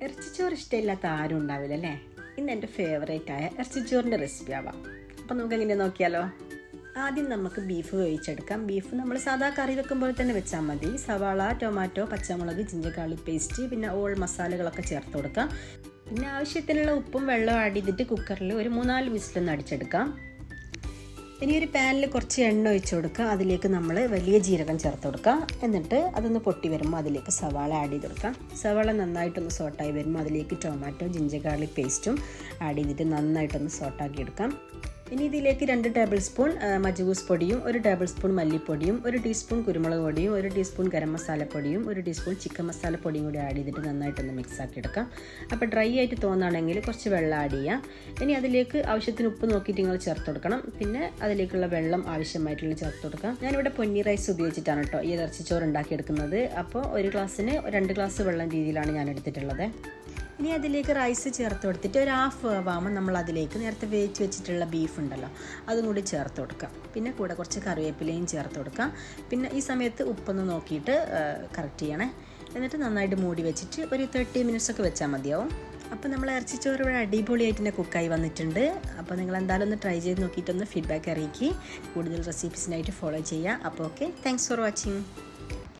ഇറച്ചിച്ചോറ് ഇഷ്ടമില്ലാത്ത ആരും ഉണ്ടാവില്ല അല്ലേ? ഇന്ന് എൻ്റെ ഫേവറേറ്റായ ഇറച്ചിച്ചോറിൻ്റെ റെസിപ്പി ആവാം. അപ്പോൾ നമുക്ക് എങ്ങനെ നോക്കിയാലോ? ആദ്യം നമുക്ക് ബീഫ് വേവിച്ചെടുക്കാം. ബീഫ് നമ്മൾ സാധാ കറി വെക്കുമ്പോൾ തന്നെ വെച്ചാൽ മതി. സവാള, ടൊമാറ്റോ, പച്ചമുളക്, ജിഞ്ചർ ഗാർലിക് പേസ്റ്റ്, പിന്നെ ഓൾ മസാലകളൊക്കെ ചേർത്ത് കൊടുക്കാം. പിന്നെ ആവശ്യത്തിനുള്ള ഉപ്പും വെള്ളവും ആഡ് ചെയ്തിട്ട് കുക്കറിൽ ഒരു 3-4 വിസിലൊന്ന് അടിച്ചെടുക്കാം. ഇനി ഒരു പാനിൽ കുറച്ച് എണ്ണ ഒഴിച്ച് കൊടുക്കുക. അതിലേക്ക് നമ്മൾ വലിയ ജീരകം ചേർത്ത് കൊടുക്കുക. എന്നിട്ട് അതൊന്ന് പൊട്ടി വരുമ്പോൾ അതിലേക്ക് സവാള ആഡ് ചെയ്ത് കൊടുക്കാം. സവാള നന്നായിട്ടൊന്ന് സോട്ടായി വരുമ്പോൾ അതിലേക്ക് ടൊമാറ്റോ, ജിഞ്ചർ ഗാർലിക് പേസ്റ്റും ആഡ് ചെയ്തിട്ട് നന്നായിട്ടൊന്ന് സോട്ടാക്കി എടുക്കാം. ഇനി ഇതിലേക്ക് 2 ടേബിൾ സ്പൂൺ മജൂസ് പൊടിയും 1 ടേബിൾ സ്പൂൺ മല്ലിപ്പൊടിയും 1 ടീസ്പൂൺ കുരുമുളക് പൊടിയും 1 ടീസ്പൂൺ ഗരം മസാലപ്പൊടിയും 1 ടീസ്പൂൺ ചിക്കൻ മസാലപ്പൊടിയും കൂടി ആഡ് ചെയ്തിട്ട് നന്നായിട്ടൊന്ന് മിക്സ് ആക്കി എടുക്കാം. അപ്പോൾ ഡ്രൈ ആയിട്ട് തോന്നുകയാണെങ്കിൽ കുറച്ച് വെള്ളം ആഡ് ചെയ്യാം. ഇനി അതിലേക്ക് ആവശ്യത്തിന് ഉപ്പ് നോക്കിയിട്ട് നിങ്ങൾ ചേർത്ത് കൊടുക്കണം. പിന്നെ അതിലേക്കുള്ള വെള്ളം ആവശ്യമായിട്ടുള്ള ചേർത്ത് കൊടുക്കാം. ഞാനിവിടെ പൊന്നി റൈസ് ഉപയോഗിച്ചിട്ടാണ് കേട്ടോ ഈ ഇറച്ചിച്ചോറ് ഉണ്ടാക്കിയെടുക്കുന്നത്. അപ്പോൾ 1 ഗ്ലാസ്സിന് 2 ഗ്ലാസ് വെള്ളം രീതിയിലാണ് ഞാൻ എടുത്തിട്ടുള്ളത്. ഇനി അതിലേക്ക് റൈസ് ചേർത്ത് കൊടുത്തിട്ട് ഒരു ഹാഫ് വേവാകുമ്പോൾ നമ്മൾ അതിലേക്ക് നേരത്തെ വേവിച്ച് വെച്ചിട്ടുള്ള ബീഫ് ഉണ്ടല്ലോ അതും കൂടി ചേർത്ത് കൊടുക്കാം. പിന്നെ കൂടെ കുറച്ച് കറിവേപ്പിലയും ചേർത്ത് കൊടുക്കാം. പിന്നെ ഈ സമയത്ത് ഉപ്പൊന്ന് നോക്കിയിട്ട് കറക്റ്റ് ചെയ്യണേ. എന്നിട്ട് നന്നായിട്ട് മൂടി വെച്ചിട്ട് ഒരു 30 മിനിറ്റ്സ് ഒക്കെ വെച്ചാൽ മതിയാവും. അപ്പോൾ നമ്മൾ ഇറച്ചിച്ചോറ് ഇവിടെ അടിപൊളിയായിട്ട് തന്നെ കുക്കായി വന്നിട്ടുണ്ട്. അപ്പോൾ നിങ്ങൾ എന്തായാലും ഒന്ന് ട്രൈ ചെയ്ത് നോക്കിയിട്ടൊന്ന് ഫീഡ്ബാക്ക് അറിയിക്കുക. കൂടുതൽ റെസിപ്പീസിനായിട്ട് ഫോളോ ചെയ്യുക. അപ്പോൾ ഓക്കെ, താങ്ക്സ് ഫോർ വാച്ചിങ്.